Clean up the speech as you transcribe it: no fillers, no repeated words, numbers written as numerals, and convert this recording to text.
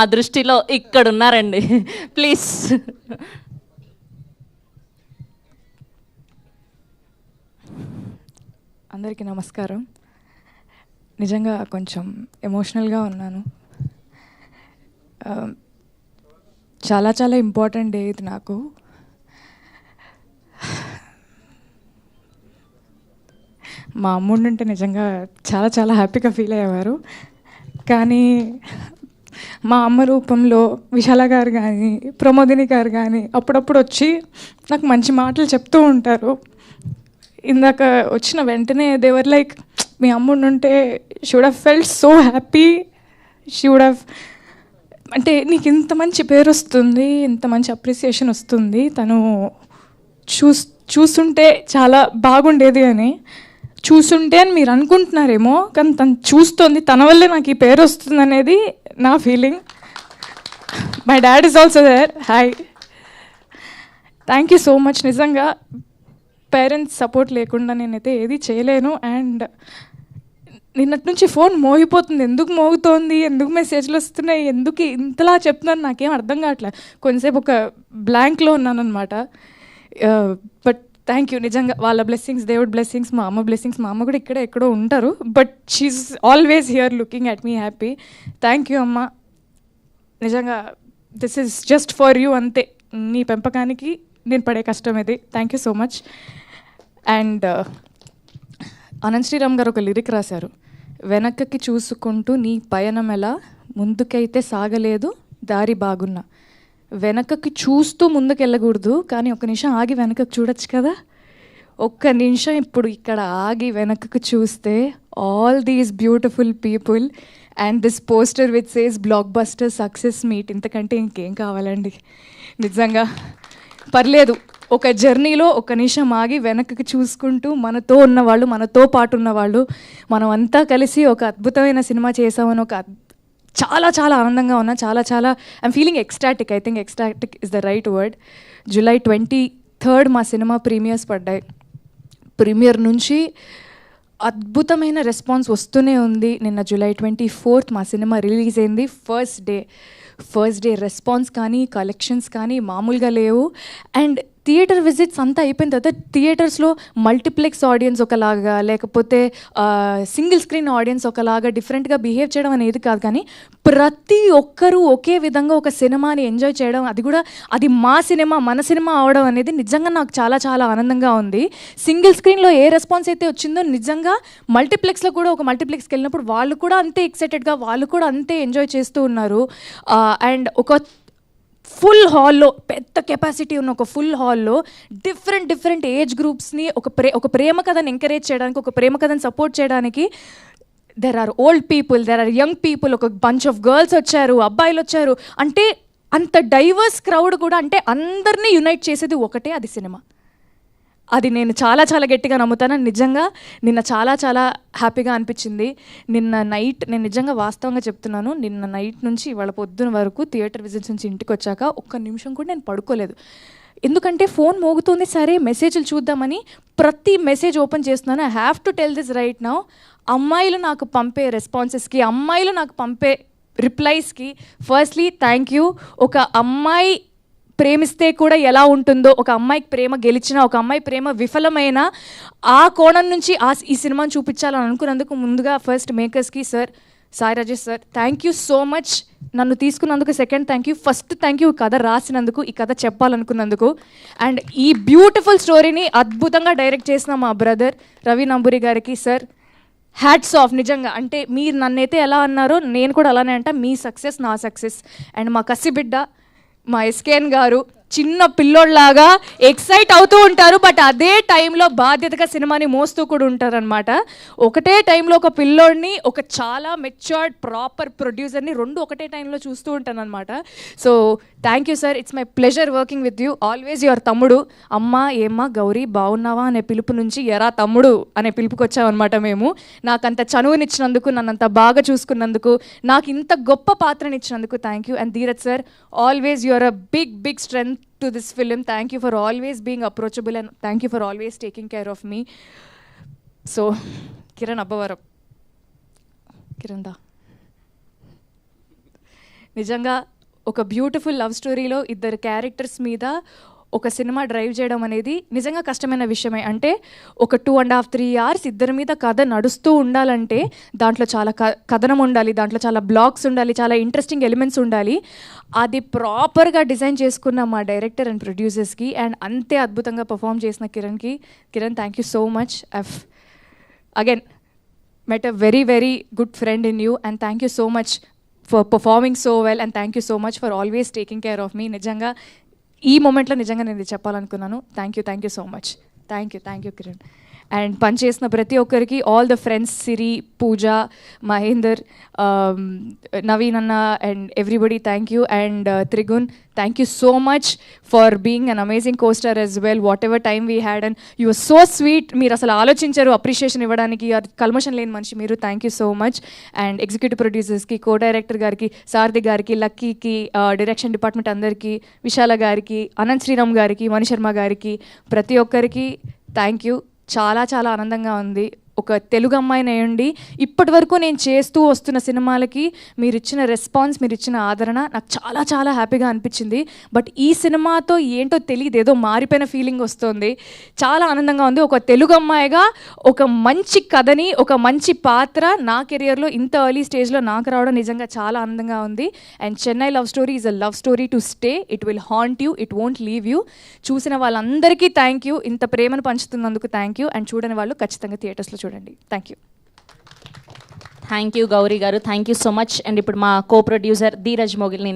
ఆ దృష్టిలో ఇక్కడున్నారండి. ప్లీజ్. అందరికీ నమస్కారం. నిజంగా కొంచెం ఎమోషనల్గా ఉన్నాను. చాలా చాలా ఇంపార్టెంట్ డే ఇది నాకు. మా అమ్ముండుంటే నిజంగా చాలా చాలా హ్యాపీగా ఫీల్ అయ్యేవారు. కానీ మా అమ్మ రూపంలో విశాల గారు కానీ ప్రమోదిని గారు కానీ అప్పుడప్పుడు వచ్చి నాకు మంచి మాటలు చెప్తూ ఉంటారు. ఇందాక వచ్చిన వెంటనే దేవర్ లైక్, మీ అమ్ముండుంటే she would have felt so happy, she would have, అంటే నీకు ఇంత మంచి పేరు వస్తుంది, ఇంత మంచి అప్రిసియేషన్ వస్తుంది, తను చూస్తుంటే చాలా బాగుండేది అని. చూస్తుంటే అని మీరు అనుకుంటున్నారేమో, కానీ తను చూస్తుంది, తన వల్లే నాకు ఈ పేరు వస్తుంది అనేది నా feeling. My dad is also there. Hi, thank you so much. నిజంగా పేరెంట్స్ సపోర్ట్ లేకుండా నేనైతే ఏది చేయలేను. అండ్ నిన్నటి నుంచి ఫోన్ మోగిపోతుంది. ఎందుకు మోగుతోంది, ఎందుకు మెసేజ్లు వస్తున్నాయి, ఎందుకు ఇంతలా చెప్తున్నాను నాకేం అర్థం కావట్లేదు. కొంతసేపు ఒక బ్లాంక్లో ఉన్నాను అనమాట. But thank you. నిజంగా వాళ్ళ బ్లెస్సింగ్స్, దేవుడ్ బ్లెస్సింగ్స్, మా అమ్మ బ్లెస్సింగ్స్. మా అమ్మ కూడా ఇక్కడే ఎక్కడో ఉంటారు, but she's always here looking at me happy. Thank you అమ్మ. నిజంగా this is just for you, అంతే. నీ పెంపకానికి నేను పడే కష్టం ఇది. Thank you so much. And Anant Sriram గారు ఒక లిరిక్ రాశారు, వెనక్కి చూసుకుంటూ నీ పయనం ఎలా, ముందుకైతే సాగలేదు దారి బాగున్నా. వెనకకి చూస్తూ ముందుకు వెళ్ళకూడదు, కానీ ఒక నిమిషం ఆగి వెనకకు చూడొచ్చు కదా. ఒక్క నిమిషం ఇప్పుడు ఇక్కడ ఆగి వెనకకు చూస్తే all these beautiful people and this poster which says block buster success meet. ఇంతకంటే ఇంకేం కావాలండి. నిజంగా పర్లేదు, ఒక జర్నీలో ఒక నిమిషం ఆగి వెనక్కి చూసుకుంటూ మనతో ఉన్నవాళ్ళు, మనతో పాటు ఉన్నవాళ్ళు, మనం అంతా కలిసి ఒక అద్భుతమైన సినిమా చేసామని ఒక చాలా చాలా ఆనందంగా ఉన్నా. చాలా చాలా I'm feeling ecstatic. I think ecstatic is the right word. July 23rd మా సినిమా ప్రీమియర్స్ పడ్డాయి. ప్రీమియర్ నుంచి అద్భుతమైన రెస్పాన్స్ వస్తూనే ఉంది. నిన్న July 24th మా సినిమా రిలీజ్ అయింది. ఫస్ట్ డే రెస్పాన్స్ కానీ కలెక్షన్స్ కానీ మామూలుగా లేవు. అండ్ థియేటర్ విజిట్స్ అంతా అయిపోయిన తర్వాత థియేటర్స్లో మల్టీప్లెక్స్ ఆడియన్స్ ఒకలాగా, లేకపోతే సింగిల్ స్క్రీన్ ఆడియన్స్ ఒకలాగా డిఫరెంట్గా బిహేవ్ చేయడం అనేది కాదు, కానీ ప్రతి ఒక్కరూ ఒకే విధంగా ఒక సినిమాని ఎంజాయ్ చేయడం, అది కూడా అది మా సినిమా, మన సినిమా అవడం అనేది నిజంగా నాకు చాలా చాలా ఆనందంగా ఉంది. సింగిల్ స్క్రీన్లో ఏ రెస్పాన్స్ అయితే వచ్చిందో, నిజంగా మల్టీప్లెక్స్లో కూడా ఒక మల్టీప్లెక్స్కి వెళ్ళినప్పుడు వాళ్ళు కూడా అంతే ఎక్సైటెడ్గా, వాళ్ళు కూడా అంతే ఎంజాయ్ చేస్తూ ఉన్నారు. అండ్ ఒక ఫుల్ హాల్లో, పెద్ద కెపాసిటీ ఉన్న ఒక ఫుల్ హాల్లో డిఫరెంట్ ఏజ్ గ్రూప్స్ని ఒక ప్రేమ కథను ఎంకరేజ్ చేయడానికి, ఒక ప్రేమ కథను సపోర్ట్ చేయడానికి there are old people, there are young people, ఒక బంచ్ ఆఫ్ గర్ల్స్ వచ్చారు, అబ్బాయిలు వచ్చారు. అంటే అంత డైవర్స్ క్రౌడ్ కూడా, అంటే అందరినీ యునైట్ చేసేది ఒకటే, అది సినిమా. అది నేను చాలా చాలా గట్టిగా నమ్ముతాను. నిజంగా నిన్న చాలా చాలా హ్యాపీగా అనిపించింది. నిన్న నైట్, నేను నిజంగా వాస్తవంగా చెప్తున్నాను, నిన్న నైట్ నుంచి ఇవాళ పొద్దున వరకు థియేటర్ విజిట్స్ నుంచి ఇంటికి వచ్చాక ఒక్క నిమిషం కూడా నేను పడుకోలేదు. ఎందుకంటే ఫోన్ మోగుతుంది, సరే మెసేజ్లు చూద్దామని ప్రతి మెసేజ్ ఓపెన్ చేస్తున్నాను. I have to tell this right now. అమ్మాయిలు నాకు పంపే రెస్పాన్సెస్కి, అమ్మాయిలు నాకు పంపే రిప్లైస్కి ఫస్ట్లీ థ్యాంక్ యూ. ఒక అమ్మాయి ప్రేమిస్తే కూడా ఎలా ఉంటుందో, ఒక అమ్మాయికి ప్రేమ గెలిచినా, ఒక అమ్మాయి ప్రేమ విఫలమైన ఆ కోణం నుంచి ఈ సినిమాని చూపించాలని అనుకున్నందుకు ముందుగా ఫస్ట్ మేకర్స్కి sir, Sai Rajesh sir, thank you so much. నన్ను తీసుకున్నందుకు second thank you, first thank you కథ రాసినందుకు, ఈ కథ చెప్పాలనుకున్నందుకు. అండ్ ఈ బ్యూటిఫుల్ స్టోరీని అద్భుతంగా డైరెక్ట్ చేసిన మా బ్రదర్ రవి నంబూరి గారికి సార్, హ్యాట్స్ ఆఫ్. నిజంగా అంటే మీరు నన్నైతే ఎలా అన్నారో నేను కూడా అలానే అంట. మీ సక్సెస్ నా సక్సెస్. అండ్ మా కసిబిడ్డ మా ఎస్కేఎన్ గారు చిన్న పిల్లోళ్ళలాగా ఎక్సైట్ అవుతూ ఉంటారు, బట్ అదే టైంలో బాధ్యతగా సినిమాని మోస్తూ కూడా ఉంటారనమాట. ఒకటే టైంలో ఒక పిల్లోడిని, ఒక చాలా మెచ్యూర్డ్ ప్రాపర్ ప్రొడ్యూసర్ని రెండు ఒకటే టైంలో చూస్తూ ఉంటాను అనమాట. So thank you sir, it's my pleasure working with you. Always your తమ్ముడు. అమ్మ ఏమ్మా గౌరీ బాగున్నావా అనే పిలుపు నుంచి ఎరా తమ్ముడు అనే పిలుపుకి వచ్చామన్నమాట మేము. నాకు అంత చనువునిచ్చినందుకు, నన్ను అంత బాగా చూసుకున్నందుకు, నాకు ఇంత గొప్ప పాత్రనిచ్చినందుకు thank you. And Dheeraj sir, always your a big strength to this film. Thank you for always being approachable and thank you for always taking care of me. So Kiran Abbavaram, Kiran da నిజంగా ఒక beautiful love స్టోరీలో ఇద్దరు characters మీద ఒక cinema drive చేయడం అనేది నిజంగా కష్టమైన విషయమే. అంటే ఒక 2.5-3 hours ఇద్దరి మీద కథ నడుస్తూ ఉండాలంటే దాంట్లో చాలా కథనం ఉండాలి, దాంట్లో చాలా బ్లాక్స్ ఉండాలి, చాలా ఇంట్రెస్టింగ్ ఎలిమెంట్స్ ఉండాలి. అది ప్రాపర్గా డిజైన్ చేసుకున్న మా డైరెక్టర్ అండ్ ప్రొడ్యూసర్స్కి అండ్ అంతే అద్భుతంగా పర్ఫామ్ చేసిన Kiran thank you so much. Again met a very, very good friend in you, and thank you so much for performing so well, and thank you so much for always taking care of me. నిజంగా ఈ మూమెంట్లో నిజంగా నేను ఇది చెప్పాలనుకున్నాను. Thank you so much. Thank you Kiran. And పనిచేసిన ప్రతి ఒక్కరికి, all the friends, Siri, Pooja, Mahender, Naveen అన్న and everybody thank you. And Trigun, thank you so much for being an amazing costar as well. Whatever time we had, and you are so sweet. మీరు అసలు ఆలోచించారు appreciation ఇవ్వడానికి, కల్మషన్ లేని మనిషి మీరు. Thank you so much. And executive ప్రొడ్యూసర్స్కి, co director గారికి, సారథి గారికి, లక్కీకి, డైరెక్షన్ డిపార్ట్మెంట్ అందరికీ, విశాల గారికి, అనంత్ శ్రీరామ్ గారికి, మణిశర్మ గారికి, ప్రతి ఒక్కరికి థ్యాంక్ యూ. చాలా చాలా ఆనందంగా ఉంది. ఒక తెలుగు అమ్మాయిని అయ్యండి ఇప్పటి వరకు నేను చేస్తూ వస్తున్న సినిమాలకి మీరు ఇచ్చిన రెస్పాన్స్, మీరు ఇచ్చిన ఆదరణ నాకు చాలా చాలా హ్యాపీగా అనిపించింది. బట్ ఈ సినిమాతో ఏంటో తెలియదు, ఏదో మారిపోయిన ఫీలింగ్ వస్తుంది. చాలా ఆనందంగా ఉంది. ఒక తెలుగు అమ్మాయిగా ఒక మంచి కథని, ఒక మంచి పాత్ర నా కెరియర్లో ఇంత ఎర్లీ స్టేజ్లో నాకు రావడం నిజంగా చాలా ఆనందంగా ఉంది. And Chennai love story is a love story to stay. It will haunt you, it won't leave you. చూసిన వాళ్ళందరికీ థ్యాంక్ యూ. ఇంత ప్రేమను పంచుతున్నందుకు థ్యాంక్ యూ. అండ్ చూడని వాళ్ళు ఖచ్చితంగా థియేటర్స్లో చూడండి. థ్యాంక్ యూ గౌరీ గారు, thank you so much. And ఇప్పుడు మా కో ప్రొడ్యూసర్ ధీరజ్ మొగిల్ని